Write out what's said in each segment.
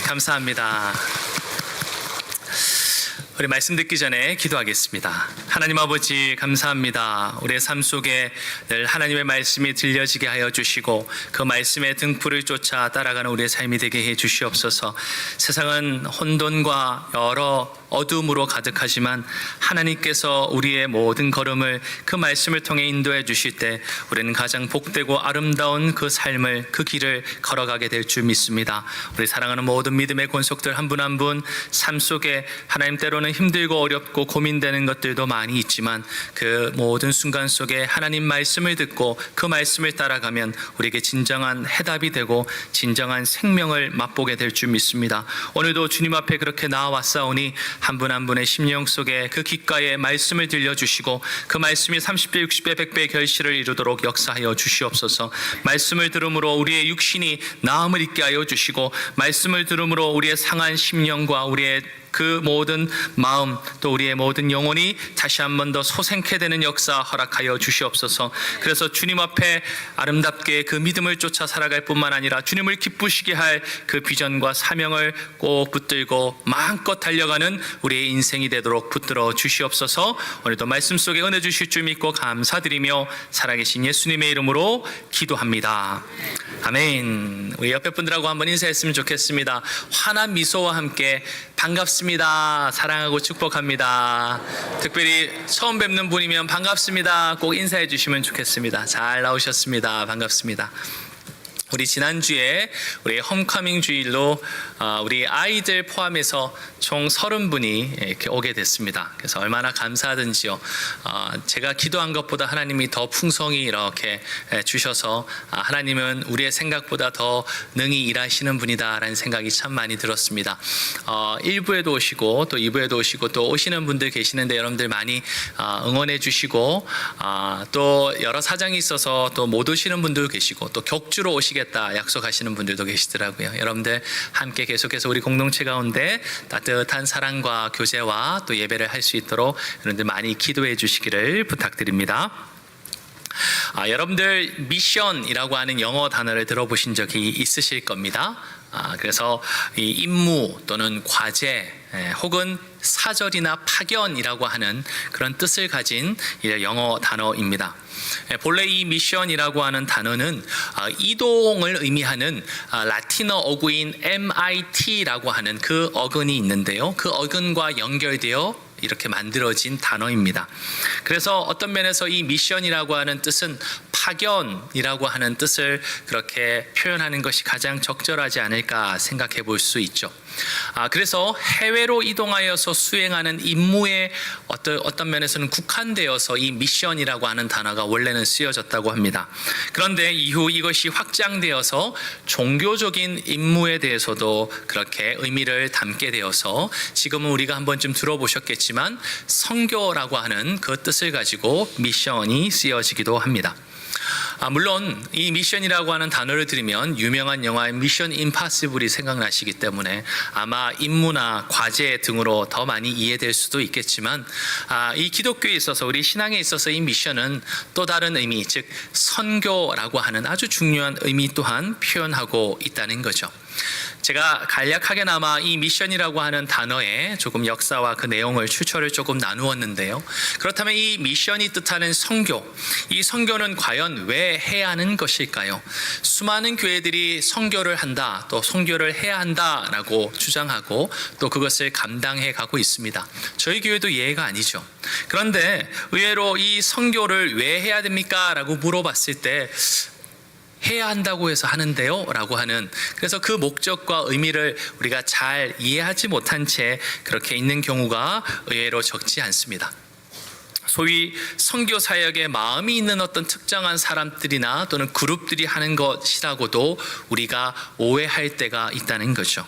감사합니다. 우리 말씀 듣기 전에 기도하겠습니다. 하나님 아버지 감사합니다. 우리의 삶 속에 늘 하나님의 말씀이 들려지게 하여 주시고 그 말씀의 등불을 쫓아 따라가는 우리의 삶이 되게 해 주시옵소서. 세상은 혼돈과 여러 어둠으로 가득하지만 하나님께서 우리의 모든 걸음을 그 말씀을 통해 인도해 주실 때 우리는 가장 복되고 아름다운 그 삶을, 그 길을 걸어가게 될 줄 믿습니다. 우리 사랑하는 모든 믿음의 권속들 한 분 한 분 삶 속에 하나님 때로는 힘들고 어렵고 고민되는 것들도 많이 있지만 그 모든 순간 속에 하나님 말씀을 듣고 그 말씀을 따라가면 우리에게 진정한 해답이 되고 진정한 생명을 맛보게 될 줄 믿습니다. 오늘도 주님 앞에 그렇게 나아왔사오니 한 분 한 분의 심령 속에 그 귓가에 말씀을 들려주시고 그 말씀이 30배, 60배, 100배의 결실을 이루도록 역사하여 주시옵소서. 말씀을 들음으로 우리의 육신이 나음을 입게 하여 주시고 말씀을 들음으로 우리의 상한 심령과 우리의 그 모든 마음 또 우리의 모든 영혼이 다시 한 번 더 소생케 되는 역사 허락하여 주시옵소서. 그래서 주님 앞에 아름답게 그 믿음을 쫓아 살아갈 뿐만 아니라 주님을 기쁘시게 할 그 비전과 사명을 꼭 붙들고 마음껏 달려가는 우리의 인생이 되도록 붙들어 주시옵소서. 오늘도 말씀 속에 은혜 주실 줄 믿고 감사드리며 살아계신 예수님의 이름으로 기도합니다. 아멘. 우리 옆에 분들하고 한번 인사했으면 좋겠습니다. 환한 미소와 함께 반갑습니다. 사랑하고 축복합니다. 특별히 처음 뵙는 분이면 반갑습니다. 꼭 인사해 주시면 좋겠습니다. 잘 나오셨습니다. 반갑습니다. 우리 지난주에 우리 홈커밍 주일로 우리 아이들 포함해서 총 30분이 이렇게 오게 됐습니다. 그래서 얼마나 감사하든지요. 제가 기도한 것보다 하나님이 더 풍성히 이렇게 주셔서 하나님은 우리의 생각보다 더 능히 일하시는 분이다라는 생각이 참 많이 들었습니다. 1부에도 오시고 또 2부에도 오시고 또 오시는 분들 계시는데 여러분들 많이 응원해 주시고 또 여러 사정이 있어서 또 못 오시는 분들도 계시고 또 격주로 오시겠다 약속하시는 분들도 계시더라고요. 여러분들 함께 계속해서 우리 공동체 가운데 따뜻한 사랑과 교제와 또 예배를 할 수 있도록 여러분들 많이 기도해 주시기를 부탁드립니다. 여러분들 미션이라고 하는 영어 단어를 들어보신 적이 있으실 겁니다. 그래서 이 임무 또는 과제 혹은 사절이나 파견이라고 하는 그런 뜻을 가진 영어 단어입니다. 본래 이 미션이라고 하는 단어는 이동을 의미하는 라틴어 어구인 MIT라고 하는 그 어근이 있는데요. 그 어근과 연결되어 이렇게 만들어진 단어입니다. 그래서 어떤 면에서 이 미션이라고 하는 뜻은 파견이라고 하는 뜻을 그렇게 표현하는 것이 가장 적절하지 않을까 생각해 볼 수 있죠. 그래서 해외로 이동하여서 수행하는 임무에 어떤 면에서는 국한되어서 이 미션이라고 하는 단어가 원래는 쓰여졌다고 합니다. 그런데 이후 이것이 확장되어서 종교적인 임무에 대해서도 그렇게 의미를 담게 되어서 지금은 우리가 한 번쯤 들어보셨겠지만 선교라고 하는 그 뜻을 가지고 미션이 쓰여지기도 합니다. 물론 이 미션이라고 하는 단어를 들으면 유명한 영화의 미션 임파서블이 생각나시기 때문에 아마 임무나 과제 등으로 더 많이 이해될 수도 있겠지만 이 기독교에 있어서 우리 신앙에 있어서 이 미션은 또 다른 의미, 즉 선교라고 하는 아주 중요한 의미 또한 표현하고 있다는 거죠. 제가 간략하게나마 이 미션이라고 하는 단어의 조금 역사와 그 내용을 추천을 조금 나누었는데요. 그렇다면 이 미션이 뜻하는 선교, 이 선교는 과연 왜 해야 하는 것일까요? 수많은 교회들이 선교를 한다, 또 선교를 해야 한다라고 주장하고 또 그것을 감당해 가고 있습니다. 저희 교회도 예외가 아니죠. 그런데 의외로 이 선교를 왜 해야 됩니까? 라고 물어봤을 때 해야 한다고 해서 하는데요 라고 하는, 그래서 그 목적과 의미를 우리가 잘 이해하지 못한 채 그렇게 있는 경우가 의외로 적지 않습니다. 소위 선교 사역에 마음이 있는 어떤 특정한 사람들이나 또는 그룹들이 하는 것이라고도 우리가 오해할 때가 있다는 거죠.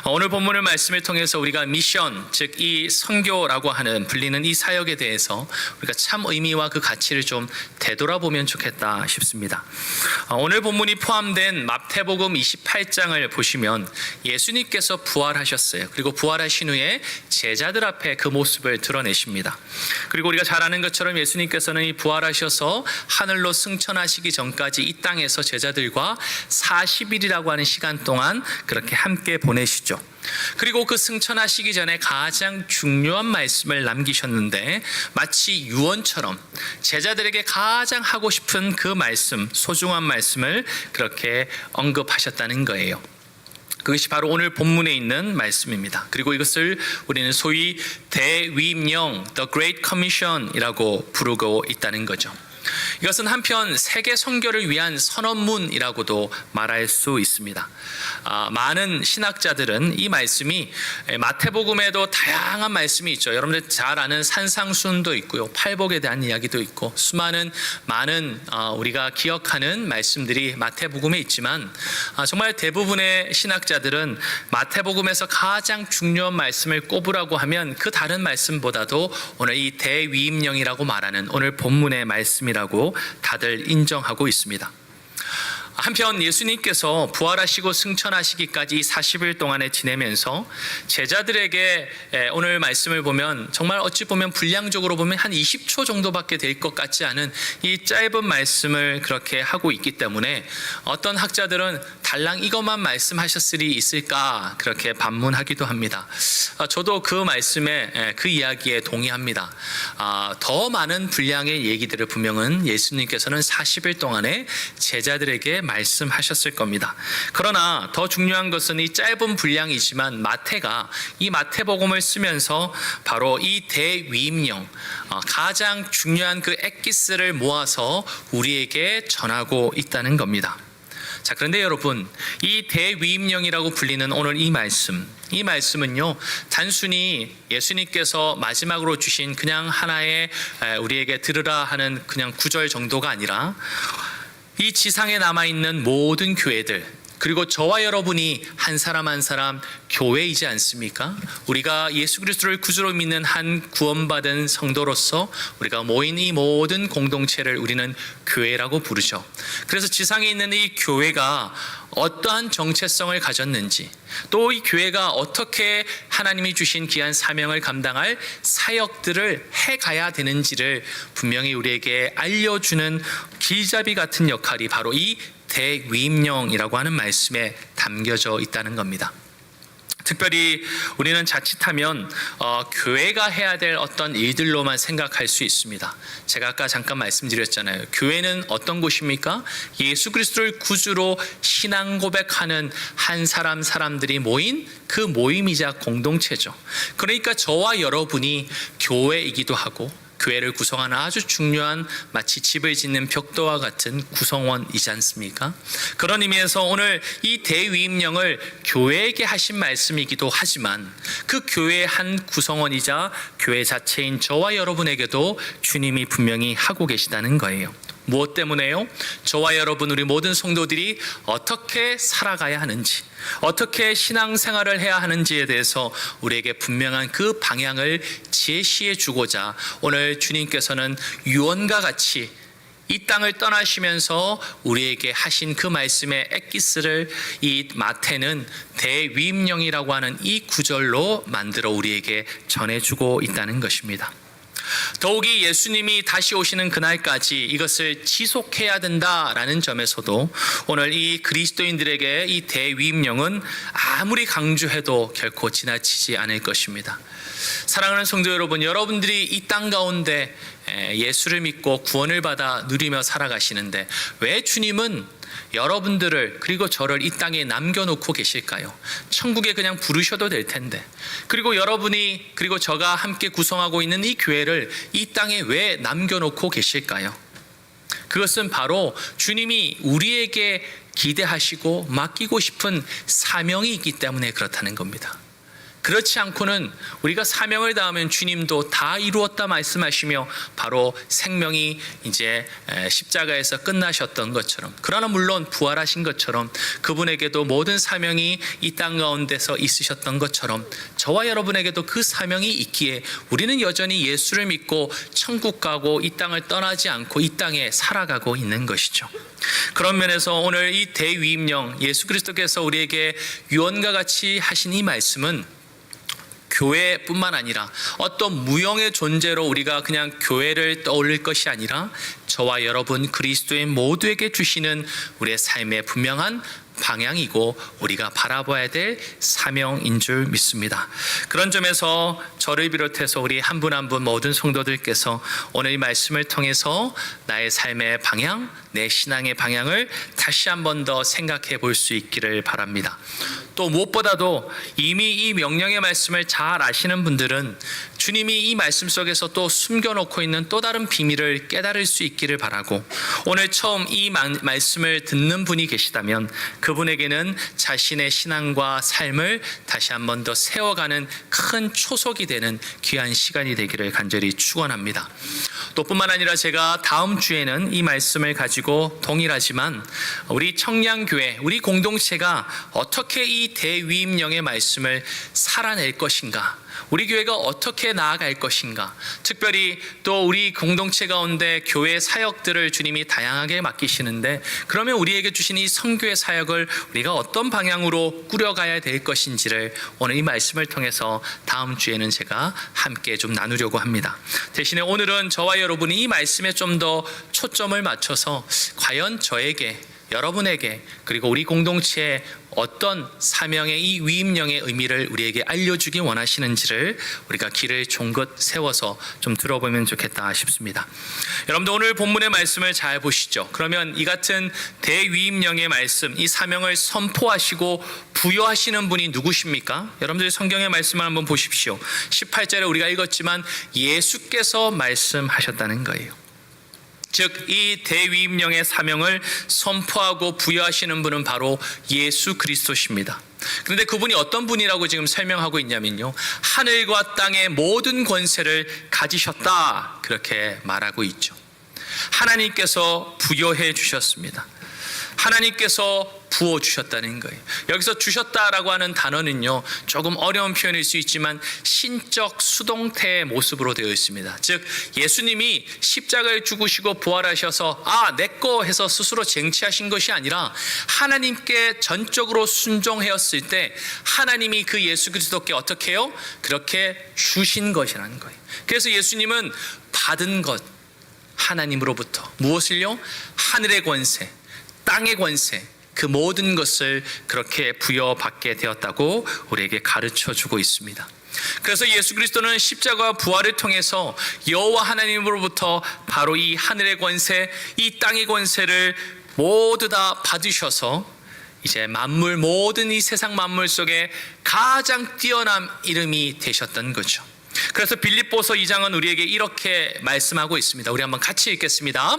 오늘 본문의 말씀을 통해서 우리가 미션, 즉 이 선교라고 하는 불리는 이 사역에 대해서 우리가 참 의미와 그 가치를 좀 되돌아보면 좋겠다 싶습니다. 오늘 본문이 포함된 마태복음 28장을 보시면 예수님께서 부활하셨어요. 그리고 부활하신 후에 제자들 앞에 그 모습을 드러내십니다. 그리고 우리가 잘 아는 것처럼 예수님께서는 이 부활하셔서 하늘로 승천하시기 전까지 이 땅에서 제자들과 40일이라고 하는 시간 동안 그렇게 함께 보내 보내시죠. 그리고 그 승천하시기 전에 가장 중요한 말씀을 남기셨는데 마치 유언처럼 제자들에게 가장 하고 싶은 그 말씀, 소중한 말씀을 그렇게 언급하셨다는 거예요. 그것이 바로 오늘 본문에 있는 말씀입니다. 그리고 이것을 우리는 소위 대위임령, The Great Commission이라고 부르고 있다는 거죠. 이것은 한편 세계 선교를 위한 선언문이라고도 말할 수 있습니다. 많은 신학자들은 이 말씀이 마태복음에도 다양한 말씀이 있죠. 여러분들 잘 아는 산상수훈도 있고요, 팔복에 대한 이야기도 있고 많은 우리가 기억하는 말씀들이 마태복음에 있지만 정말 대부분의 신학자들은 마태복음에서 가장 중요한 말씀을 꼽으라고 하면 그 다른 말씀보다도 오늘 이 대위임령이라고 말하는 오늘 본문의 말씀이라고 다들 인정하고 있습니다. 한편 예수님께서 부활하시고 승천하시기까지 40일 동안에 지내면서 제자들에게 오늘 말씀을 보면 정말 어찌 보면 분량적으로 보면 한 20초 정도밖에 될 것 같지 않은 이 짧은 말씀을 그렇게 하고 있기 때문에 어떤 학자들은 달랑 이것만 말씀하셨으리 있을까 그렇게 반문하기도 합니다. 저도 그 말씀에 그 이야기에 동의합니다. 더 많은 분량의 얘기들을 분명은 예수님께서는 40일 동안에 제자들에게 말씀하셨을 겁니다. 그러나 더 중요한 것은 이 짧은 분량이지만 마태가 이 마태복음을 쓰면서 바로 이 대위임령, 가장 중요한 그 엑기스를 모아서 우리에게 전하고 있다는 겁니다. 자, 그런데 여러분, 이 대위임령이라고 불리는 오늘 이 말씀은요, 단순히 예수님께서 마지막으로 주신 그냥 하나의 우리에게 들으라 하는 그냥 구절 정도가 아니라 이 지상에 남아있는 모든 교회들, 그리고 저와 여러분이 한 사람 한 사람 교회이지 않습니까? 우리가 예수 그리스도를 구주로 믿는 한 구원받은 성도로서 우리가 모인 이 모든 공동체를 우리는 교회라고 부르죠. 그래서 지상에 있는 이 교회가 어떠한 정체성을 가졌는지, 또 이 교회가 어떻게 하나님이 주신 귀한 사명을 감당할 사역들을 해가야 되는지를 분명히 우리에게 알려주는 길잡이 같은 역할이 바로 이 대위임령이라고 하는 말씀에 담겨져 있다는 겁니다. 특별히 우리는 자칫하면 교회가 해야 될 어떤 일들로만 생각할 수 있습니다. 제가 아까 잠깐 말씀드렸잖아요. 교회는 어떤 곳입니까? 예수 그리스도를 구주로 신앙 고백하는 한 사람들이 모인 그 모임이자 공동체죠. 그러니까 저와 여러분이 교회이기도 하고 교회를 구성하는 아주 중요한 마치 집을 짓는 벽돌과 같은 구성원이지 않습니까? 그런 의미에서 오늘 이 대위임령을 교회에게 하신 말씀이기도 하지만 그 교회의 한 구성원이자 교회 자체인 저와 여러분에게도 주님이 분명히 하고 계시다는 거예요. 무엇 때문에요? 저와 여러분, 우리 모든 성도들이 어떻게 살아가야 하는지, 어떻게 신앙생활을 해야 하는지에 대해서 우리에게 분명한 그 방향을 제시해 주고자 오늘 주님께서는 유언과 같이 이 땅을 떠나시면서 우리에게 하신 그 말씀의 엑기스를 이 마태는 대위임령이라고 하는 이 구절로 만들어 우리에게 전해주고 있다는 것입니다. 더욱이 예수님이 다시 오시는 그날까지 이것을 지속해야 된다라는 점에서도 오늘 이 그리스도인들에게 이 대위임령은 아무리 강조해도 결코 지나치지 않을 것입니다. 사랑하는 성도 여러분, 여러분들이 이 땅 가운데 예수를 믿고 구원을 받아 누리며 살아가시는데 왜 주님은 여러분들을 그리고 저를 이 땅에 남겨놓고 계실까요? 천국에 그냥 부르셔도 될 텐데, 그리고 여러분이 그리고 저가 함께 구성하고 있는 이 교회를 이 땅에 왜 남겨놓고 계실까요? 그것은 바로 주님이 우리에게 기대하시고 맡기고 싶은 사명이 있기 때문에 그렇다는 겁니다. 그렇지 않고는 우리가 사명을 다하면 주님도 다 이루었다 말씀하시며 바로 생명이 이제 십자가에서 끝나셨던 것처럼, 그러나 물론 부활하신 것처럼 그분에게도 모든 사명이 이 땅 가운데서 있으셨던 것처럼 저와 여러분에게도 그 사명이 있기에 우리는 여전히 예수를 믿고 천국 가고 이 땅을 떠나지 않고 이 땅에 살아가고 있는 것이죠. 그런 면에서 오늘 이 대위임령, 예수 그리스도께서 우리에게 유언과 같이 하신 이 말씀은 교회뿐만 아니라 어떤 무형의 존재로 우리가 그냥 교회를 떠올릴 것이 아니라 저와 여러분 그리스도인 모두에게 주시는 우리의 삶의 분명한 방향이고 우리가 바라봐야 될 사명인 줄 믿습니다. 그런 점에서 저를 비롯해서 우리 한 분 한 분 모든 성도들께서 오늘 이 말씀을 통해서 나의 삶의 방향, 내 신앙의 방향을 다시 한 번 더 생각해 볼 수 있기를 바랍니다. 또 무엇보다도 이미 이 명령의 말씀을 잘 아시는 분들은 주님이 이 말씀 속에서 또 숨겨놓고 있는 또 다른 비밀을 깨달을 수 있기를 바라고, 오늘 처음 이 말씀을 듣는 분이 계시다면 그분에게는 자신의 신앙과 삶을 다시 한 번 더 세워가는 큰 초석이 되는 귀한 시간이 되기를 간절히 축원합니다. 또 뿐만 아니라 제가 다음 주에는 이 말씀을 가지고 동일하지만 우리 청량교회, 우리 공동체가 어떻게 이 대위임령의 말씀을 살아낼 것인가, 우리 교회가 어떻게 나아갈 것인가, 특별히 또 우리 공동체 가운데 교회 사역들을 주님이 다양하게 맡기시는데, 그러면 우리에게 주신 이 선교의 사역을 우리가 어떤 방향으로 꾸려가야 될 것인지를 오늘 이 말씀을 통해서 다음 주에는 제가 함께 좀 나누려고 합니다. 대신에 오늘은 저와 여러분이 이 말씀에 좀 더 초점을 맞춰서 과연 저에게, 여러분에게, 그리고 우리 공동체에 어떤 사명의 이 위임령의 의미를 우리에게 알려주기 원하시는지를 우리가 길을 종긋 세워서 좀 들어보면 좋겠다 싶습니다. 여러분들 오늘 본문의 말씀을 잘 보시죠. 그러면 이 같은 대위임령의 말씀, 이 사명을 선포하시고 부여하시는 분이 누구십니까? 여러분들 성경의 말씀을 한번 보십시오. 18절에 우리가 읽었지만 예수께서 말씀하셨다는 거예요. 즉 이 대위임령의 사명을 선포하고 부여하시는 분은 바로 예수 그리스도십니다. 그런데 그분이 어떤 분이라고 지금 설명하고 있냐면요, 하늘과 땅의 모든 권세를 가지셨다, 그렇게 말하고 있죠. 하나님께서 부여해 주셨습니다. 하나님께서 부어주셨다는 거예요. 여기서 주셨다라고 하는 단어는요, 조금 어려운 표현일 수 있지만 신적 수동태의 모습으로 되어 있습니다. 즉 예수님이 십자가에 죽으시고 부활하셔서 내꺼 해서 스스로 쟁취하신 것이 아니라 하나님께 전적으로 순종하였을 때 하나님이 그 예수 그리스도께 어떻게 해요? 그렇게 주신 것이라는 거예요. 그래서 예수님은 받은 것, 하나님으로부터 무엇을요? 하늘의 권세, 땅의 권세, 그 모든 것을 그렇게 부여받게 되었다고 우리에게 가르쳐주고 있습니다. 그래서 예수 그리스도는 십자가와 부활을 통해서 여호와 하나님으로부터 바로 이 하늘의 권세, 이 땅의 권세를 모두 다 받으셔서 이제 만물, 모든 이 세상 만물 속에 가장 뛰어난 이름이 되셨던 거죠. 그래서 빌립보서 2장은 우리에게 이렇게 말씀하고 있습니다. 우리 한번 같이 읽겠습니다.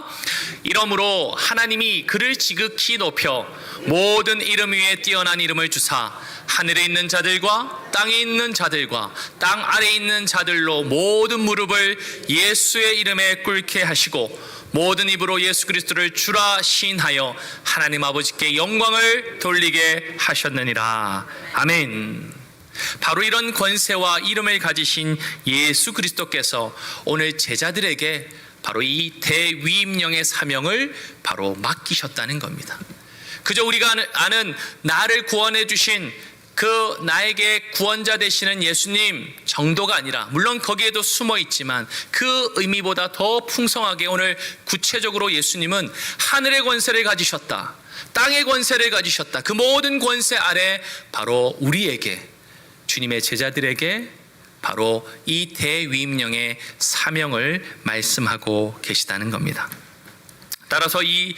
이러므로 하나님이 그를 지극히 높여 모든 이름 위에 뛰어난 이름을 주사 하늘에 있는 자들과 땅에 있는 자들과 땅 아래에 있는 자들로 모든 무릎을 예수의 이름에 꿇게 하시고 모든 입으로 예수 그리스도를 주라 시인하여 하나님 아버지께 영광을 돌리게 하셨느니라. 아멘. 바로 이런 권세와 이름을 가지신 예수 그리스도께서 오늘 제자들에게 바로 이 대위임령의 사명을 바로 맡기셨다는 겁니다. 그저 우리가 아는 나를 구원해 주신 그 나에게 구원자 되시는 예수님 정도가 아니라, 물론 거기에도 숨어 있지만 그 의미보다 더 풍성하게 오늘 구체적으로 예수님은 하늘의 권세를 가지셨다, 땅의 권세를 가지셨다. 그 모든 권세 아래 바로 우리에게, 주님의 제자들에게 바로 이 대위임령의 사명을 말씀하고 계시다는 겁니다. 따라서 이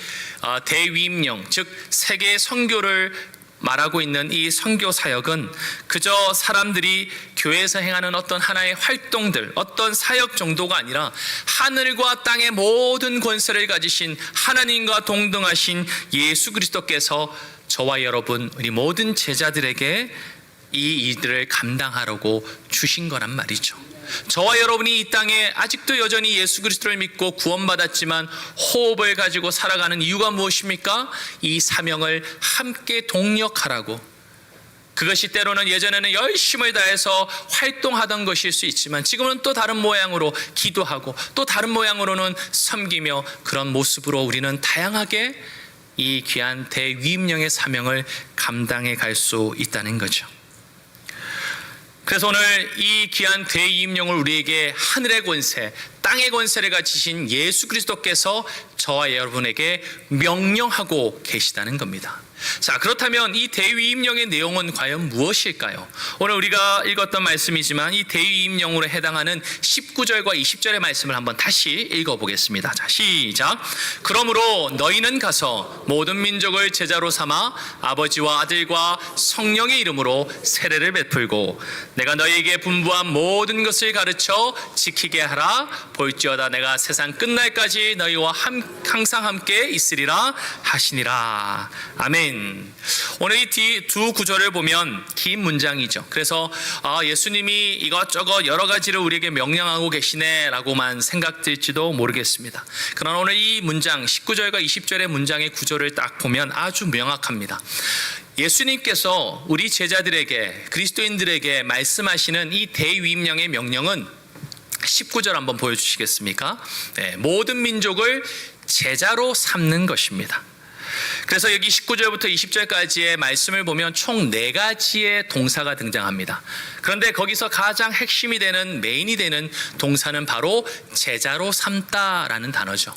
대위임령, 즉 세계 선교를 말하고 있는 이 선교 사역은 그저 사람들이 교회에서 행하는 어떤 하나의 활동들, 어떤 사역 정도가 아니라 하늘과 땅의 모든 권세를 가지신 하나님과 동등하신 예수 그리스도께서 저와 여러분, 우리 모든 제자들에게 이 일들을 감당하라고 주신 거란 말이죠. 저와 여러분이 이 땅에 아직도 여전히 예수 그리스도를 믿고 구원받았지만 호흡을 가지고 살아가는 이유가 무엇입니까? 이 사명을 함께 동력하라고. 그것이 때로는 예전에는 열심을 다해서 활동하던 것일 수 있지만 지금은 또 다른 모양으로 기도하고 또 다른 모양으로는 섬기며, 그런 모습으로 우리는 다양하게 이 귀한 대위임령의 사명을 감당해 갈 수 있다는 거죠. 그래서 오늘 이 귀한 대위임령을 우리에게 하늘의 권세, 땅의 권세를 가지신 예수 그리스도께서 저와 여러분에게 명령하고 계시다는 겁니다. 자, 그렇다면 이 대위임령의 내용은 과연 무엇일까요? 오늘 우리가 읽었던 말씀이지만 이 대위임령으로 해당하는 19절과 20절의 말씀을 한번 다시 읽어보겠습니다. 자, 시작. 그러므로 너희는 가서 모든 민족을 제자로 삼아 아버지와 아들과 성령의 이름으로 세례를 베풀고 내가 너희에게 분부한 모든 것을 가르쳐 지키게 하라. 볼지어다 내가 세상 끝날까지 너희와 항상 함께 있으리라 하시니라. 아멘. 오늘 이 두 구절을 보면 긴 문장이죠. 그래서 예수님이 이것저것 여러 가지를 우리에게 명령하고 계시네라고만 생각될지도 모르겠습니다. 그러나 오늘 이 문장 19절과 20절의 문장의 구조를 딱 보면 아주 명확합니다. 예수님께서 우리 제자들에게, 그리스도인들에게 말씀하시는 이 대위임령의 명령은 19절 한번 보여주시겠습니까? 네, 모든 민족을 제자로 삼는 것입니다. 그래서 여기 19절부터 20절까지의 말씀을 보면 총 4가지의 동사가 등장합니다. 그런데 거기서 가장 핵심이 되는, 메인이 되는 동사는 바로 제자로 삼다라는 단어죠.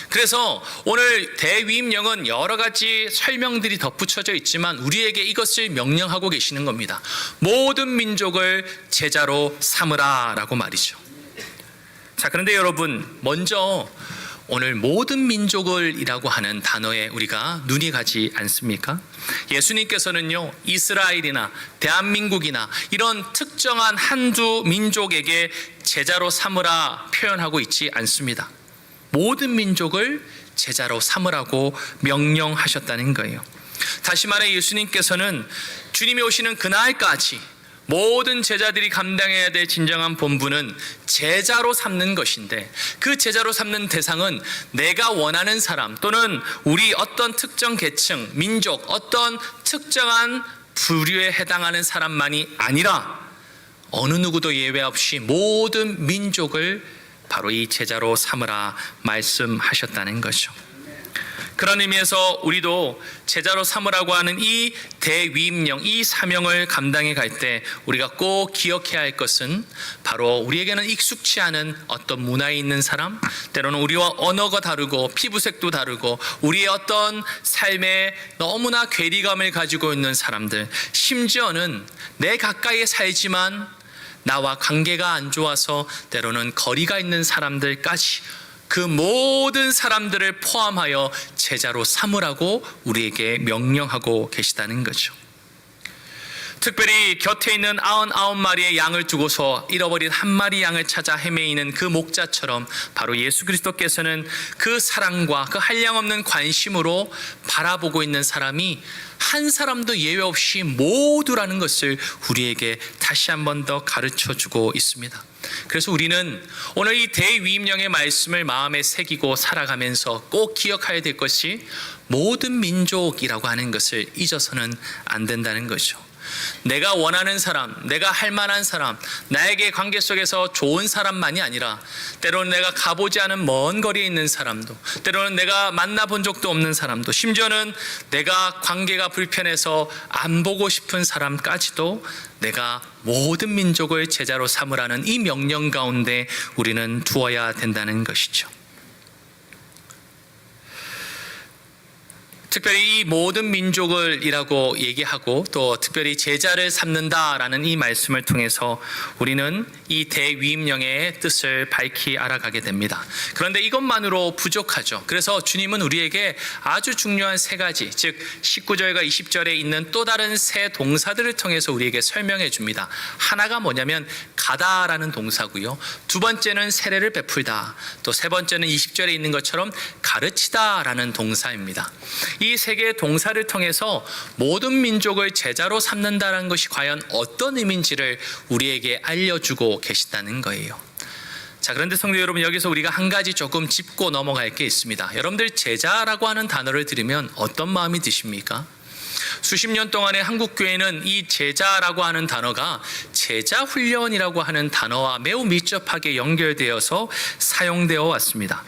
그래서 오늘 대위임령은 여러 가지 설명들이 덧붙여져 있지만 우리에게 이것을 명령하고 계시는 겁니다. 모든 민족을 제자로 삼으라라고 말이죠. 자, 그런데 여러분, 먼저 오늘 모든 민족을 이라고 하는 단어에 우리가 눈이 가지 않습니까? 예수님께서는요, 이스라엘이나 대한민국이나 이런 특정한 한두 민족에게 제자로 삼으라 표현하고 있지 않습니다. 모든 민족을 제자로 삼으라고 명령하셨다는 거예요. 다시 말해 예수님께서는 주님이 오시는 그날까지 모든 제자들이 감당해야 될 진정한 본분은 제자로 삼는 것인데, 그 제자로 삼는 대상은 내가 원하는 사람 또는 우리 어떤 특정 계층, 민족, 어떤 특정한 부류에 해당하는 사람만이 아니라 어느 누구도 예외 없이 모든 민족을 바로 이 제자로 삼으라 말씀하셨다는 거죠. 그런 의미에서 우리도 제자로 삼으라고 하는 이 대위임령, 이 사명을 감당해 갈 때 우리가 꼭 기억해야 할 것은 바로 우리에게는 익숙치 않은 어떤 문화에 있는 사람, 때로는 우리와 언어가 다르고 피부색도 다르고 우리의 어떤 삶에 너무나 괴리감을 가지고 있는 사람들, 심지어는 내 가까이에 살지만 나와 관계가 안 좋아서 때로는 거리가 있는 사람들까지, 그 모든 사람들을 포함하여 제자로 삼으라고 우리에게 명령하고 계시다는 거죠. 특별히 곁에 있는 99마리의 양을 두고서 잃어버린 한 마리 양을 찾아 헤매이는 그 목자처럼 바로 예수 그리스도께서는 그 사랑과 그 한량없는 관심으로 바라보고 있는 사람이 한 사람도 예외 없이 모두라는 것을 우리에게 다시 한 번 더 가르쳐주고 있습니다. 그래서 우리는 오늘 이 대위임령의 말씀을 마음에 새기고 살아가면서 꼭 기억해야 될 것이 모든 민족이라고 하는 것을 잊어서는 안 된다는 거죠. 내가 원하는 사람, 내가 할 만한 사람, 나에게 관계 속에서 좋은 사람만이 아니라 때로는 내가 가보지 않은 먼 거리에 있는 사람도, 때로는 내가 만나본 적도 없는 사람도, 심지어는 내가 관계가 불편해서 안 보고 싶은 사람까지도 내가 모든 민족을 제자로 삼으라는 이 명령 가운데 우리는 두어야 된다는 것이죠. 특별히 이 모든 민족을 이라고 얘기하고 또 특별히 제자를 삼는다라는 이 말씀을 통해서 우리는 이 대위임령의 뜻을 밝히 알아가게 됩니다. 그런데 이것만으로 부족하죠. 그래서 주님은 우리에게 아주 중요한 3가지, 즉 19절과 20절에 있는 또 다른 세 동사들을 통해서 우리에게 설명해 줍니다. 하나가 뭐냐면 가다라는 동사고요, 두 번째는 세례를 베풀다, 또 세 번째는 20절에 있는 것처럼 가르치다라는 동사입니다. 이 3개의 동사를 통해서 모든 민족을 제자로 삼는다는 것이 과연 어떤 의미인지를 우리에게 알려주고 계시다는 거예요. 자, 그런데 성도 여러분, 여기서 우리가 한 가지 조금 짚고 넘어갈 게 있습니다. 여러분들 제자라고 하는 단어를 들으면 어떤 마음이 드십니까? 수십 년 동안의 한국교회는 이 제자라고 하는 단어가 제자훈련이라고 하는 단어와 매우 밀접하게 연결되어서 사용되어 왔습니다.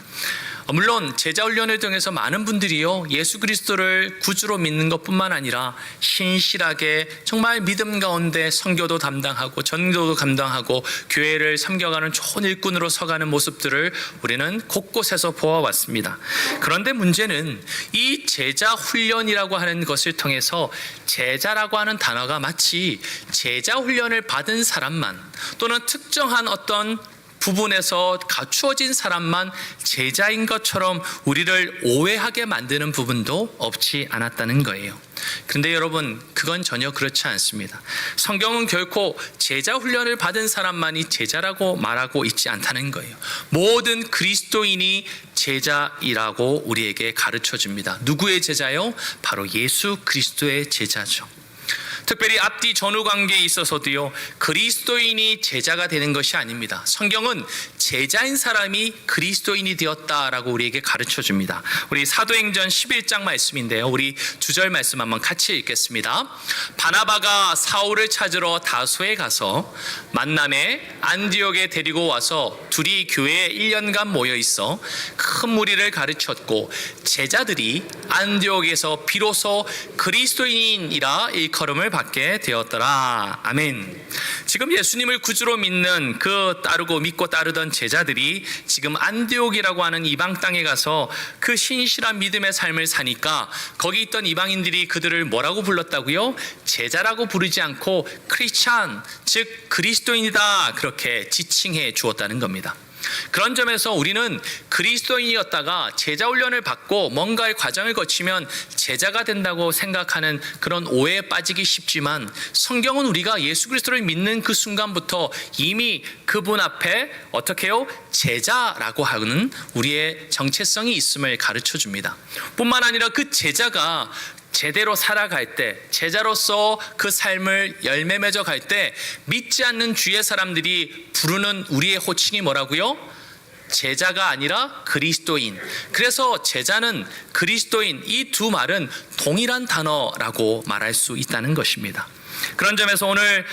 물론 제자 훈련을 통해서 많은 분들이요 예수 그리스도를 구주로 믿는 것뿐만 아니라 신실하게 정말 믿음 가운데 선교도 담당하고 전도도 감당하고 교회를 섬겨가는 좋은 일꾼으로 서가는 모습들을 우리는 곳곳에서 보아왔습니다. 그런데 문제는 이 제자 훈련이라고 하는 것을 통해서 제자라고 하는 단어가 마치 제자 훈련을 받은 사람만 또는 특정한 어떤 부분에서 갖추어진 사람만 제자인 것처럼 우리를 오해하게 만드는 부분도 없지 않았다는 거예요. 그런데 여러분, 그건 전혀 그렇지 않습니다. 성경은 결코 제자 훈련을 받은 사람만이 제자라고 말하고 있지 않다는 거예요. 모든 그리스도인이 제자이라고 우리에게 가르쳐 줍니다. 누구의 제자요? 바로 예수 그리스도의 제자죠. 특별히 앞뒤 전후 관계에 있어서도요 그리스도인이 제자가 되는 것이 아닙니다. 성경은 제자인 사람이 그리스도인이 되었다라고 우리에게 가르쳐 줍니다. 우리 사도행전 11장 말씀인데요, 우리 2절 말씀 한번 같이 읽겠습니다. 바나바가 사울을 찾으러 다소에 가서 만남에 안디옥에 데리고 와서 둘이 교회에 1년간 모여 있어 큰 무리를 가르쳤고 제자들이 안디옥에서 비로소 그리스도인이라 일컬음을 받게 되었더라. 아멘. 지금 예수님을 구주로 믿는 믿고 따르던 제자들이 지금 안디옥이라고 하는 이방 땅에 가서 그 신실한 믿음의 삶을 사니까 거기 있던 이방인들이 그들을 뭐라고 불렀다고요? 제자라고 부르지 않고 크리스찬, 즉 그리스도인이다, 그렇게 지칭해 주었다는 겁니다. 그런 점에서 우리는 그리스도인이었다가 제자 훈련을 받고 뭔가의 과정을 거치면 제자가 된다고 생각하는 그런 오해에 빠지기 쉽지만, 성경은 우리가 예수 그리스도를 믿는 그 순간부터 이미 그분 앞에 어떻게 해요? 제자라고 하는 우리의 정체성이 있음을 가르쳐 줍니다. 뿐만 아니라 그 제자가 제대로 살아갈 때, 제자로서 그 삶을 열매 맺어 갈 때 믿지 않는 주위의 사람들이 부르는 우리의 호칭이 뭐라고요? 제자가 아니라 그리스도인. 그래서 제자는 그리스도인, 이 두 말은 동일한 단어라고 말할 수 있다는 것입니다. 그런 점에서 오늘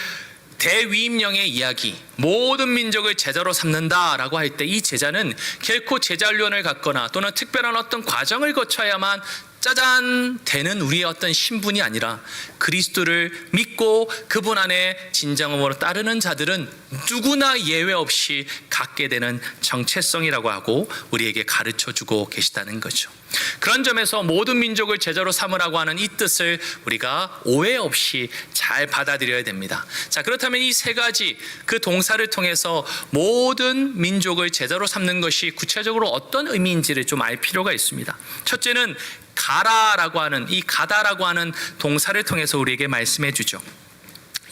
대위임령의 이야기, 모든 민족을 제자로 삼는다라고 할 때 이 제자는 결코 제자 훈련을 갖거나 또는 특별한 어떤 과정을 거쳐야만 짜잔 되는 우리의 어떤 신분이 아니라 그리스도를 믿고 그분 안에 진정으로 따르는 자들은 누구나 예외 없이 갖게 되는 정체성이라고 하고 우리에게 가르쳐주고 계시다는 거죠. 그런 점에서 모든 민족을 제자로 삼으라고 하는 이 뜻을 우리가 오해 없이 잘 받아들여야 됩니다. 자, 그렇다면 이 세 가지 그 동사를 통해서 모든 민족을 제자로 삼는 것이 구체적으로 어떤 의미인지를 좀 알 필요가 있습니다. 첫째는 가라라고 하는, 이 가다라고 하는 동사를 통해서 우리에게 말씀해 주죠.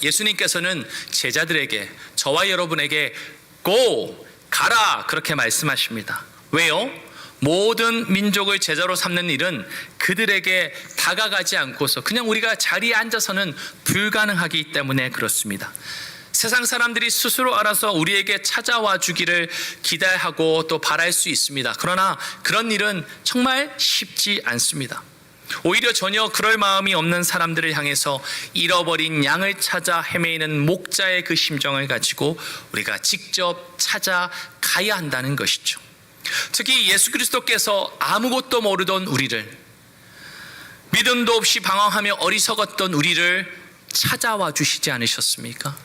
예수님께서는 제자들에게, 저와 여러분에게 go, 가라, 그렇게 말씀하십니다. 왜요? 모든 민족을 제자로 삼는 일은 그들에게 다가가지 않고서 그냥 우리가 자리에 앉아서는 불가능하기 때문에 그렇습니다. 세상 사람들이 스스로 알아서 우리에게 찾아와 주기를 기대하고 또 바랄 수 있습니다. 그러나 그런 일은 정말 쉽지 않습니다. 오히려 전혀 그럴 마음이 없는 사람들을 향해서 잃어버린 양을 찾아 헤매이는 목자의 그 심정을 가지고 우리가 직접 찾아가야 한다는 것이죠. 특히 예수 그리스도께서 아무것도 모르던 우리를, 믿음도 없이 방황하며 어리석었던 우리를 찾아와 주시지 않으셨습니까?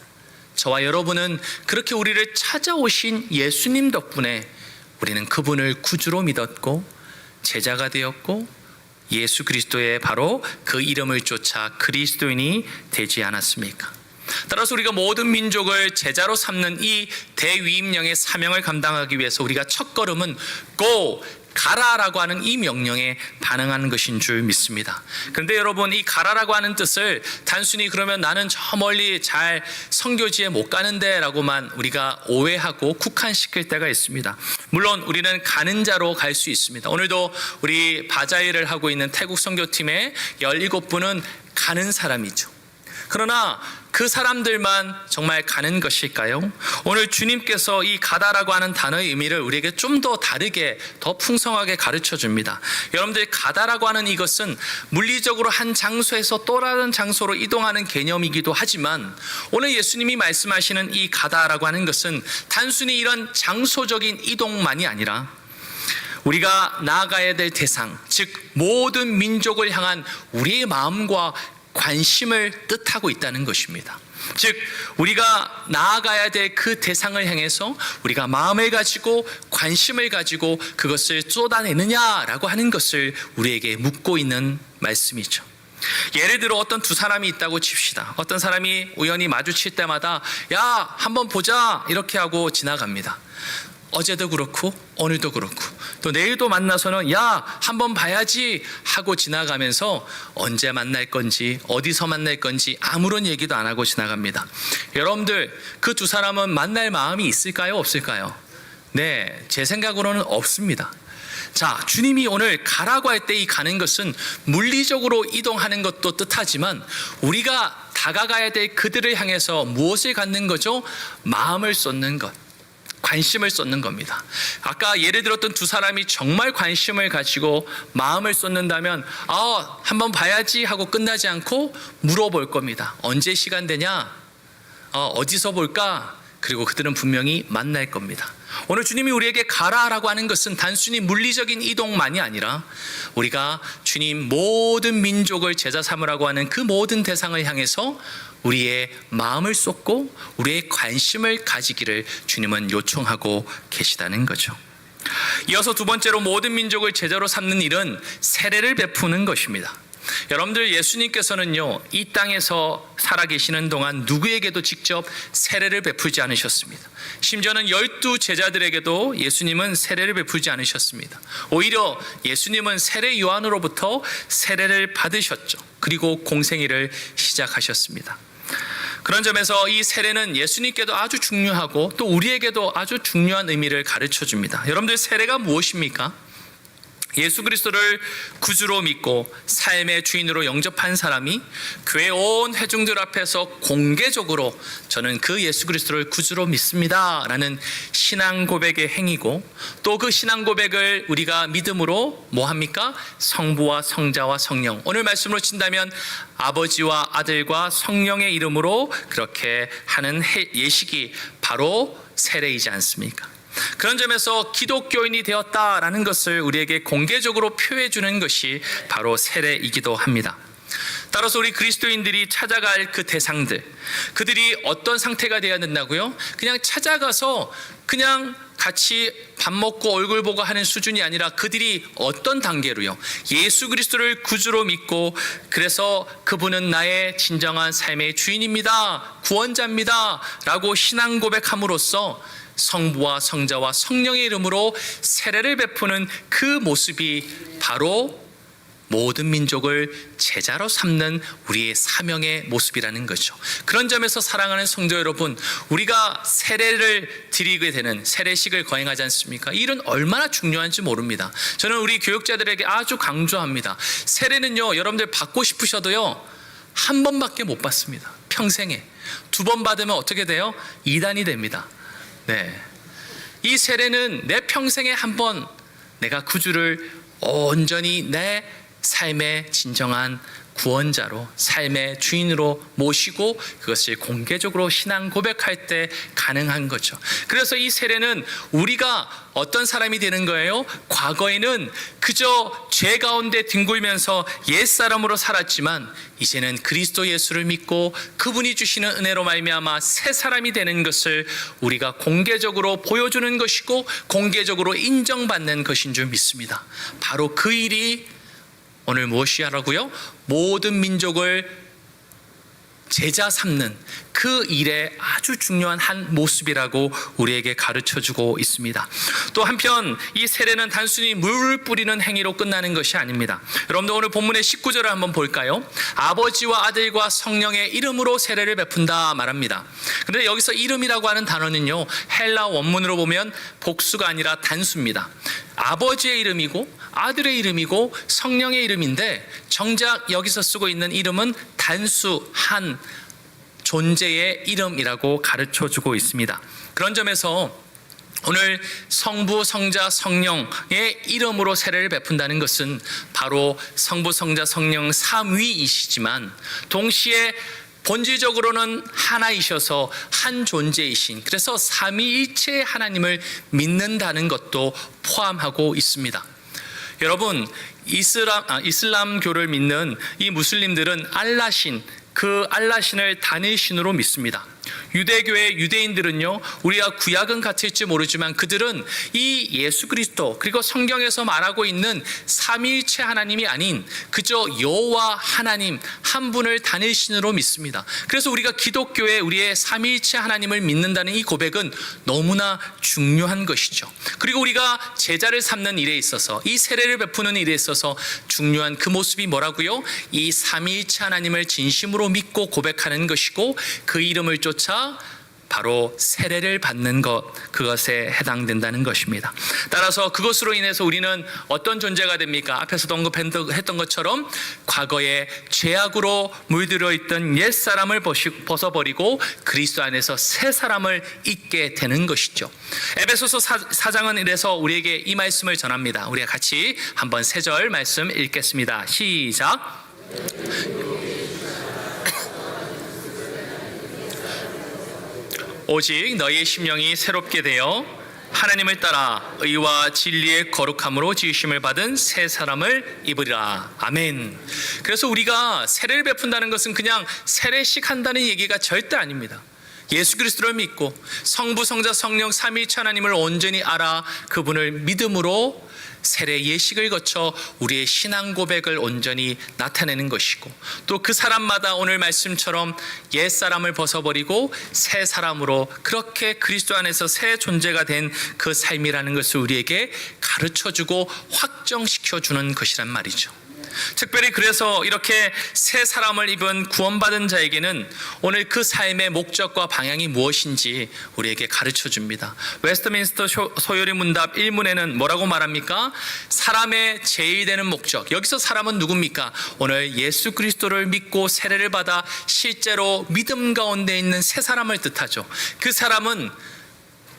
저와 여러분은 그렇게 우리를 찾아오신 예수님 덕분에 우리는 그분을 구주로 믿었고 제자가 되었고 예수 그리스도의 바로 그 이름을 쫓아 그리스도인이 되지 않았습니까? 따라서 우리가 모든 민족을 제자로 삼는 이 대위임령의 사명을 감당하기 위해서 우리가 첫 걸음은 go, 가라라고 하는 이 명령에 반응하는 것인 줄 믿습니다. 그런데 여러분, 이 가라라고 하는 뜻을 단순히 그러면 나는 저 멀리 잘 선교지에 못 가는데 라고만 우리가 오해하고 국한시킬 때가 있습니다. 물론 우리는 가는 자로 갈 수 있습니다. 오늘도 우리 바자회를 하고 있는 태국 선교팀의 17분은 가는 사람이죠. 그러나 그 사람들만 정말 가는 것일까요? 오늘 주님께서 이 가다라고 하는 단어의 의미를 우리에게 좀 더 다르게, 더 풍성하게 가르쳐 줍니다. 여러분들, 가다라고 하는 이것은 물리적으로 한 장소에서 또 다른 장소로 이동하는 개념이기도 하지만 오늘 예수님이 말씀하시는 이 가다라고 하는 것은 단순히 이런 장소적인 이동만이 아니라 우리가 나아가야 될 대상, 즉 모든 민족을 향한 우리의 마음과 관심을 뜻하고 있다는 것입니다. 즉 우리가 나아가야 될 그 대상을 향해서 우리가 마음을 가지고 관심을 가지고 그것을 쏟아내느냐라고 하는 것을 우리에게 묻고 있는 말씀이죠. 예를 들어 어떤 두 사람이 있다고 칩시다. 어떤 사람이 우연히 마주칠 때마다 야, 한번 보자 이렇게 하고 지나갑니다. 어제도 그렇고 오늘도 그렇고 또 내일도 만나서는 야, 한번 봐야지 하고 지나가면서 언제 만날 건지 어디서 만날 건지 아무런 얘기도 안 하고 지나갑니다. 여러분들 그 두 사람은 만날 마음이 있을까요? 없을까요? 네, 제 생각으로는 없습니다. 자, 주님이 오늘 가라고 할 때 이 가는 것은 물리적으로 이동하는 것도 뜻하지만 우리가 다가가야 될 그들을 향해서 무엇을 갖는 거죠? 마음을 쏟는 것, 관심을 쏟는 겁니다. 아까 예를 들었던 두 사람이 정말 관심을 가지고 마음을 쏟는다면 한번 봐야지 하고 끝나지 않고 물어볼 겁니다. 언제 시간 되냐? 어디서 볼까? 그리고 그들은 분명히 만날 겁니다. 오늘 주님이 우리에게 가라라고 하는 것은 단순히 물리적인 이동만이 아니라 우리가 주님 모든 민족을 제자 삼으라고 하는 그 모든 대상을 향해서 우리의 마음을 쏟고 우리의 관심을 가지기를 주님은 요청하고 계시다는 거죠. 이어서 두 번째로 모든 민족을 제자로 삼는 일은 세례를 베푸는 것입니다. 여러분들 예수님께서는요 이 땅에서 살아계시는 동안 누구에게도 직접 세례를 베풀지 않으셨습니다. 심지어는 12 제자들에게도 예수님은 세례를 베풀지 않으셨습니다. 오히려 예수님은 세례 요한으로부터 세례를 받으셨죠. 그리고 공생애를 시작하셨습니다. 그런 점에서 이 세례는 예수님께도 아주 중요하고 또 우리에게도 아주 중요한 의미를 가르쳐 줍니다. 여러분들 세례가 무엇입니까? 예수 그리스도를 구주로 믿고 삶의 주인으로 영접한 사람이 교회 온 회중들 앞에서 공개적으로 저는 그 예수 그리스도를 구주로 믿습니다 라는 신앙 고백의 행위고, 또 그 신앙 고백을 우리가 믿음으로 뭐합니까? 성부와 성자와 성령, 오늘 말씀으로 친다면 아버지와 아들과 성령의 이름으로 그렇게 하는 예식이 바로 세례이지 않습니까? 그런 점에서 기독교인이 되었다라는 것을 우리에게 공개적으로 표해 주는 것이 바로 세례이기도 합니다. 따라서 우리 그리스도인들이 찾아갈 그 대상들, 그들이 어떤 상태가 되어야 된다고요? 그냥 찾아가서 그냥 같이 밥 먹고 얼굴 보고 하는 수준이 아니라 그들이 어떤 단계로요? 예수 그리스도를 구주로 믿고 그래서 그분은 나의 진정한 삶의 주인입니다, 구원자입니다 라고 신앙 고백함으로써 성부와 성자와 성령의 이름으로 세례를 베푸는 그 모습이 바로 모든 민족을 제자로 삼는 우리의 사명의 모습이라는 거죠. 그런 점에서 사랑하는 성도 여러분, 우리가 세례를 드리게 되는 세례식을 거행하지 않습니까? 이 일은 얼마나 중요한지 모릅니다. 저는 우리 교육자들에게 아주 강조합니다. 세례는요, 여러분들 받고 싶으셔도요, 한 번밖에 못 받습니다. 평생에. 2번 받으면 어떻게 돼요? 이단이 됩니다. 네, 이 세례는 내 평생에 한 번 내가 구주를 온전히 내 삶의 진정한 구원자로, 삶의 주인으로 모시고 그것을 공개적으로 신앙 고백할 때 가능한 거죠. 그래서 이 세례는 우리가 어떤 사람이 되는 거예요? 과거에는 그저 죄 가운데 뒹굴면서 옛사람으로 살았지만 이제는 그리스도 예수를 믿고 그분이 주시는 은혜로 말미암아 새 사람이 되는 것을 우리가 공개적으로 보여주는 것이고 공개적으로 인정받는 것인 줄 믿습니다. 바로 그 일이 오늘 무엇이 하라고요? 모든 민족을 제자 삼는 그 일의 아주 중요한 한 모습이라고 우리에게 가르쳐주고 있습니다. 또 한편 이 세례는 단순히 물을 뿌리는 행위로 끝나는 것이 아닙니다. 여러분들 오늘 본문의 19절을 한번 볼까요? 아버지와 아들과 성령의 이름으로 세례를 베푼다 말합니다. 그런데 여기서 이름이라고 하는 단어는요, 헬라 원문으로 보면 복수가 아니라 단수입니다. 아버지의 이름이고 아들의 이름이고 성령의 이름인데 정작 여기서 쓰고 있는 이름은 단수한 존재의 이름이라고 가르쳐주고 있습니다. 그런 점에서 오늘 성부, 성자, 성령의 이름으로 세례를 베푼다는 것은 바로 성부, 성자, 성령 삼위이시지만 동시에 본질적으로는 하나이셔서 한 존재이신, 그래서 삼위일체의 하나님을 믿는다는 것도 포함하고 있습니다. 여러분, 이슬람교를 믿는 이 무슬림들은 알라신, 그 알라신을 단일신으로 믿습니다. 유대교의 유대인들은요, 우리가 구약은 같을지 모르지만 그들은 이 예수 그리스도, 그리고 성경에서 말하고 있는 삼위일체 하나님이 아닌 그저 여호와 하나님 한 분을 단일신으로 믿습니다. 그래서 우리가 기독교에 우리의 삼위일체 하나님을 믿는다는 이 고백은 너무나 중요한 것이죠. 그리고 우리가 제자를 삼는 일에 있어서, 이 세례를 베푸는 일에 있어서 중요한 그 모습이 뭐라고요? 이 삼위일체 하나님을 진심으로 믿고 고백하는 것이고, 그 이름을 쫓아 바로 세례를 받는 것, 그것에 해당된다는 것입니다. 따라서 그것으로 인해서 우리는 어떤 존재가 됩니까? 앞에서도 언급했던 것처럼 과거에 죄악으로 물들어 있던 옛사람을 벗어버리고 그리스도 안에서 새 사람을 잊게 되는 것이죠. 에베소서 4장은 이래서 우리에게 이 말씀을 전합니다. 우리가 같이 한번 3절 말씀 읽겠습니다. 시작. 오직 너희의 심령이 새롭게 되어 하나님을 따라 의와 진리의 거룩함으로 지으심을 받은 새 사람을 입으리라. 아멘. 그래서 우리가 세례를 베푼다는 것은 그냥 세례식 한다는 얘기가 절대 아닙니다. 예수 그리스도를 믿고 성부, 성자, 성령 삼위일체 하나님을 온전히 알아 그분을 믿음으로 세례 예식을 거쳐 우리의 신앙 고백을 온전히 나타내는 것이고, 또 그 사람마다 오늘 말씀처럼 옛사람을 벗어버리고 새 사람으로 그렇게 그리스도 안에서 새 존재가 된 그 삶이라는 것을 우리에게 가르쳐주고 확정시켜주는 것이란 말이죠. 특별히 그래서 이렇게 새 사람을 입은 구원받은 자에게는 오늘 그 삶의 목적과 방향이 무엇인지 우리에게 가르쳐 줍니다. 웨스트민스터 소요리 문답 1문에는 뭐라고 말합니까? 사람의 제일 되는 목적, 여기서 사람은 누굽니까? 오늘 예수 그리스도를 믿고 세례를 받아 실제로 믿음 가운데 있는 새 사람을 뜻하죠. 그 사람은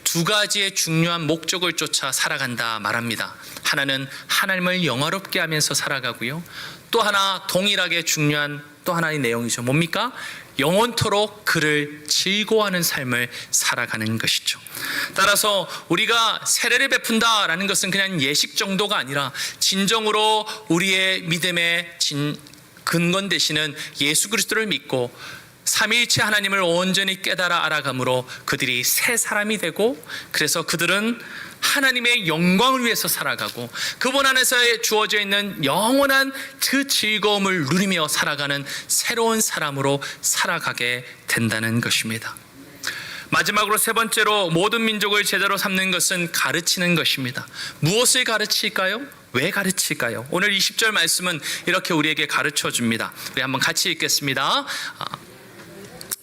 2가지의 중요한 목적을 쫓아 살아간다 말합니다. 하나는 하나님을 영화롭게 하면서 살아가고요, 또 하나 동일하게 중요한 또 하나의 내용이죠. 뭡니까? 영원토록 그를 즐거워하는 삶을 살아가는 것이죠. 따라서 우리가 세례를 베푼다라는 것은 그냥 예식 정도가 아니라 진정으로 우리의 믿음의 근원 되시는 예수 그리스도를 믿고 삼위일체 하나님을 온전히 깨달아 알아감으로 그들이 새 사람이 되고, 그래서 그들은 하나님의 영광을 위해서 살아가고 그분 안에서 주어져 있는 영원한 그 즐거움을 누리며 살아가는 새로운 사람으로 살아가게 된다는 것입니다. 마지막으로 3번째로 모든 민족을 제자로 삼는 것은 가르치는 것입니다. 무엇을 가르칠까요? 왜 가르칠까요? 오늘 20절 말씀은 이렇게 우리에게 가르쳐 줍니다. 우리 한번 같이 읽겠습니다.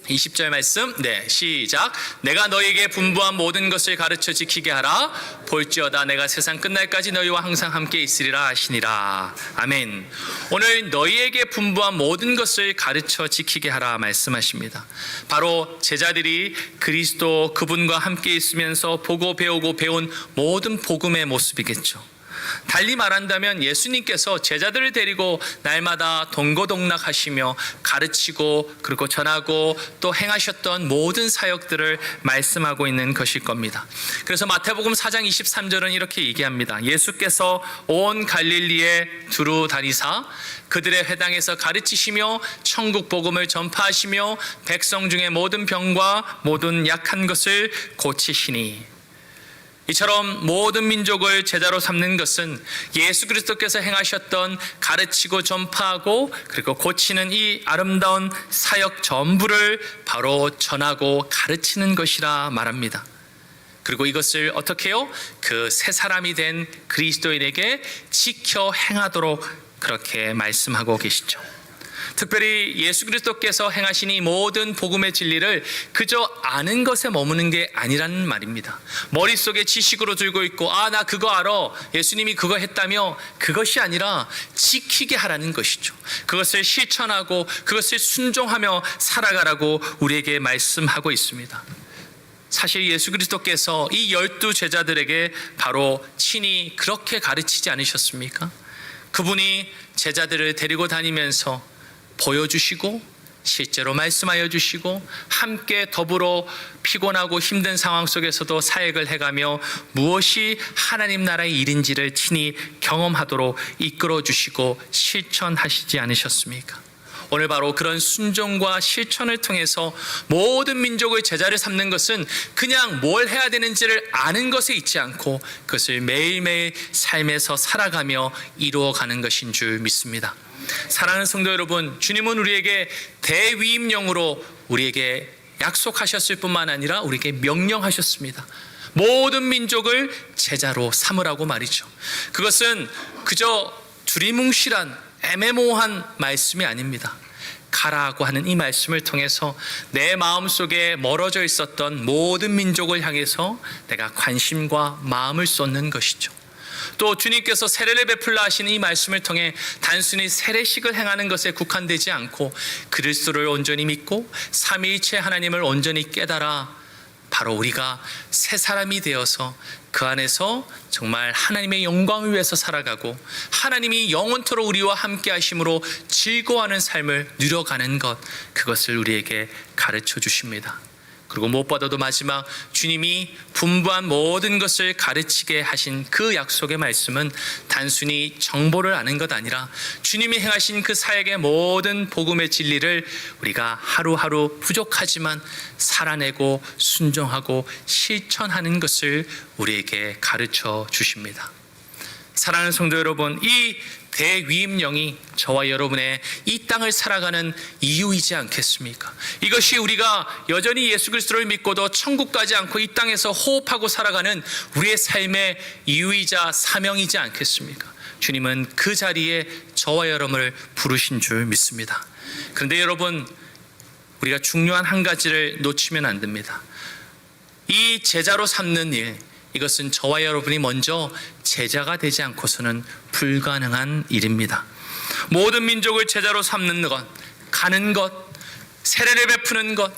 20절 말씀, 시작. 내가 너에게 분부한 모든 것을 가르쳐 지키게 하라. 볼지어다 내가 세상 끝날까지 너희와 항상 함께 있으리라 하시니라. 아멘. 오늘 너희에게 분부한 모든 것을 가르쳐 지키게 하라 말씀하십니다. 바로 제자들이 그리스도 그분과 함께 있으면서 보고 배우고 배운 모든 복음의 모습이겠죠. 달리 말한다면 예수님께서 제자들을 데리고 날마다 동고동락하시며 가르치고 그리고 전하고 또 행하셨던 모든 사역들을 말씀하고 있는 것일 겁니다. 그래서 마태복음 4장 23절은 이렇게 얘기합니다. 예수께서 온 갈릴리에 두루 다니사 그들의 회당에서 가르치시며 천국 복음을 전파하시며 백성 중에 모든 병과 모든 약한 것을 고치시니. 이처럼 모든 민족을 제자로 삼는 것은 예수 그리스도께서 행하셨던 가르치고 전파하고 그리고 고치는 이 아름다운 사역 전부를 바로 전하고 가르치는 것이라 말합니다. 그리고 이것을 어떻게 해요? 그 새 사람이 된 그리스도인에게 지켜 행하도록 그렇게 말씀하고 계시죠. 특별히 예수 그리스도께서 행하신 이 모든 복음의 진리를 그저 아는 것에 머무는 게 아니라는 말입니다. 머릿속에 지식으로 들고 있고 나 그거 알아, 예수님이 그거 했다며, 그것이 아니라 지키게 하라는 것이죠. 그것을 실천하고 그것을 순종하며 살아가라고 우리에게 말씀하고 있습니다. 사실 예수 그리스도께서 이 12 제자들에게 바로 친히 그렇게 가르치지 않으셨습니까? 그분이 제자들을 데리고 다니면서 보여주시고 실제로 말씀하여 주시고 함께 더불어 피곤하고 힘든 상황 속에서도 사역을 해가며 무엇이 하나님 나라의 일인지를 친히 경험하도록 이끌어 주시고 실천하시지 않으셨습니까? 오늘 바로 그런 순종과 실천을 통해서 모든 민족의 제자를 삼는 것은 그냥 뭘 해야 되는지를 아는 것에 있지 않고 그것을 매일매일 삶에서 살아가며 이루어가는 것인 줄 믿습니다. 사랑하는 성도 여러분, 주님은 우리에게 대위임령으로 우리에게 약속하셨을 뿐만 아니라 우리에게 명령하셨습니다. 모든 민족을 제자로 삼으라고 말이죠. 그것은 그저 두리뭉실한 애매모호한 말씀이 아닙니다. 가라고 하는 이 말씀을 통해서 내 마음속에 멀어져 있었던 모든 민족을 향해서 내가 관심과 마음을 쏟는 것이죠. 또 주님께서 세례를 베풀라 하시는 이 말씀을 통해 단순히 세례식을 행하는 것에 국한되지 않고 그리스도를 온전히 믿고 삼위일체 하나님을 온전히 깨달아 바로 우리가 새 사람이 되어서 그 안에서 정말 하나님의 영광을 위해서 살아가고 하나님이 영원토록 우리와 함께 하심으로 즐거워하는 삶을 누려가는 것, 그것을 우리에게 가르쳐 주십니다. 그리고 무엇보다도 마지막 주님이 분부한 모든 것을 가르치게 하신 그 약속의 말씀은 단순히 정보를 아는 것 아니라 주님이 행하신 그 사역의 모든 복음의 진리를 우리가 하루하루 부족하지만 살아내고 순종하고 실천하는 것을 우리에게 가르쳐 주십니다. 사랑하는 성도 여러분, 이 대위임령이 저와 여러분의 이 땅을 살아가는 이유이지 않겠습니까? 이것이 우리가 여전히 예수 그리스도를 믿고도 천국 가지 않고 이 땅에서 호흡하고 살아가는 우리의 삶의 이유이자 사명이지 않겠습니까? 주님은 그 자리에 저와 여러분을 부르신 줄 믿습니다. 그런데 여러분, 우리가 중요한 한 가지를 놓치면 안 됩니다. 이 제자로 삼는 일, 이것은 저와 여러분이 먼저 제자가 되지 않고서는 불가능한 일입니다. 모든 민족을 제자로 삼는 것, 가는 것, 세례를 베푸는 것,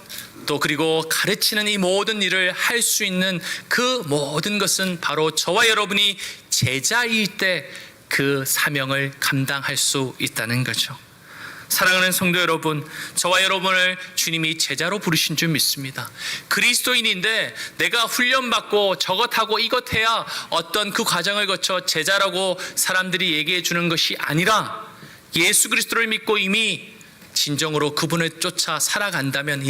또 그리고 가르치는 이 모든 일을 할 수 있는 그 모든 것은 바로 저와 여러분이 제자일 때 그 사명을 감당할 수 있다는 거죠. 사랑하는 성도 여러분, 저와 여러분을 주님이 제자로 부르신 줄 믿습니다. 그리스도인인데 내가 훈련받고 저것하고 이것해야 어떤 그 과정을 거쳐 제자라고 사람들이 얘기해 주는 것이 아니라 예수 그리스도를 믿고 이미 진정으로 그분을 쫓아 살아간다면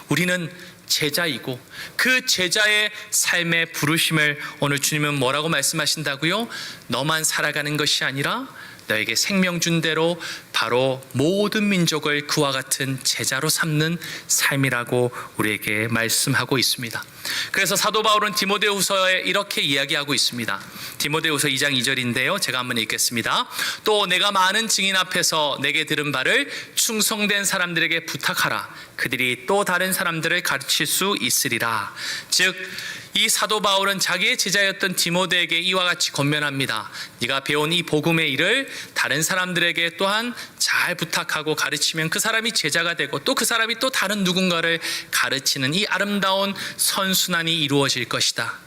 우리는 제자이고 그 제자의 삶의 부르심을 오늘 주님은 뭐라고 말씀하신다고요? 너만 살아가는 것이 아니라 너에게 생명 준 대로 바로 모든 민족을 그와 같은 제자로 삼는 삶이라고 우리에게 말씀하고 있습니다. 그래서 사도 바울은 디모데후서에 이렇게 이야기하고 있습니다. 디모데후서 2장 2절인데요. 제가 한번 읽겠습니다. 또 내가 많은 증인 앞에서 내게 들은 바를 충성된 사람들에게 부탁하라. 그들이 또 다른 사람들을 가르칠 수 있으리라. 즉 이 사도 바울은 자기의 제자였던 디모데에게 이와 같이 권면합니다. 네가 배운 이 복음의 일을 다른 사람들에게 또한 잘 부탁하고 가르치면 그 사람이 제자가 되고 또 그 사람이 또 다른 누군가를 가르치는 이 아름다운 선순환이 이루어질 것이다.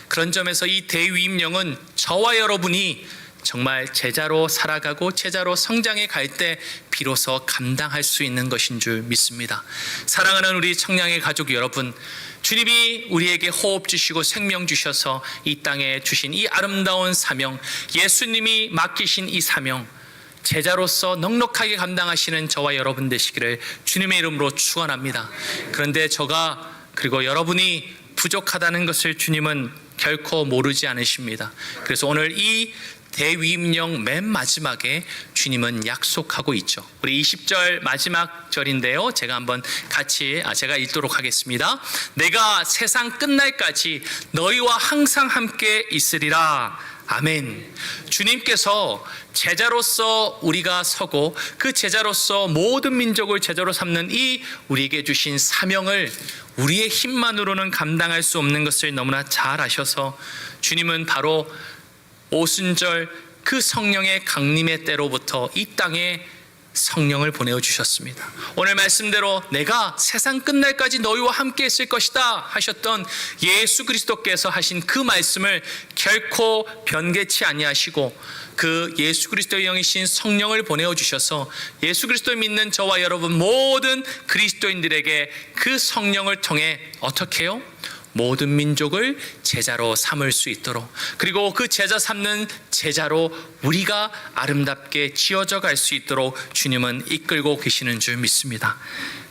그런 점에서 이 대위임령은 저와 여러분이 정말 제자로 살아가고 제자로 성장해 갈 때 비로소 감당할 수 있는 것인 줄 믿습니다. 사랑하는 우리 청량의 가족 여러분, 주님이 우리에게 호흡 주시고 생명 주셔서 이 땅에 주신 이 아름다운 사명, 예수님이 맡기신 이 사명, 제자로서 넉넉하게 감당하시는 저와 여러분 되시기를 주님의 이름으로 축원합니다. 그런데 저가 그리고 여러분이 부족하다는 것을 주님은 결코 모르지 않으십니다. 그래서 오늘 이 대위임령 맨 마지막에 주님은 약속하고 있죠. 우리 20절 마지막 절인데요. 제가 한번 같이 제가 읽도록 하겠습니다. 내가 세상 끝날까지 너희와 항상 함께 있으리라. 아멘. 주님께서 제자로서 우리가 서고 그 제자로서 모든 민족을 제자로 삼는 이 우리에게 주신 사명을 우리의 힘만으로는 감당할 수 없는 것을 너무나 잘 아셔서 주님은 바로 오순절 그 성령의 강림의 때로부터 이 땅에 성령을 보내어 주셨습니다. 오늘 말씀대로 내가 세상 끝날까지 너희와 함께 있을 것이다 하셨던 예수 그리스도께서 하신 그 말씀을 결코 변개치 아니하시고 그 예수 그리스도의 영이신 성령을 보내어 주셔서 예수 그리스도를 믿는 저와 여러분 모든 그리스도인들에게 그 성령을 통해 어떻게 해요? 모든 민족을 제자로 삼을 수 있도록, 그리고 그 제자 삼는 제자로 우리가 아름답게 지어져 갈 수 있도록 주님은 이끌고 계시는 줄 믿습니다.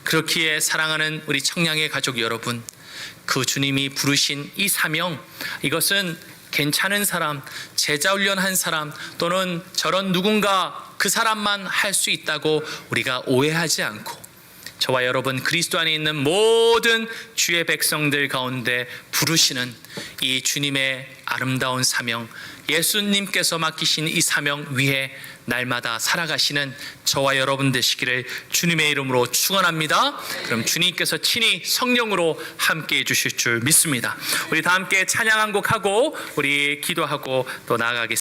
그렇기에 사랑하는 우리 청량의 가족 여러분, 그 주님이 부르신 이 사명, 이것은 괜찮은 사람, 제자 훈련한 사람 또는 저런 누군가 그 사람만 할 수 있다고 우리가 오해하지 않고, 저와 여러분 그리스도 안에 있는 모든 주의 백성들 가운데 부르시는 이 주님의 아름다운 사명, 예수님께서 맡기신 이 사명 위에 날마다 살아가시는 저와 여러분 되시기를 주님의 이름으로 축원합니다. 그럼 주님께서 친히 성령으로 함께해 주실 줄 믿습니다. 우리 다 함께 찬양 한 곡 하고 우리 기도하고 또 나아가겠습니다.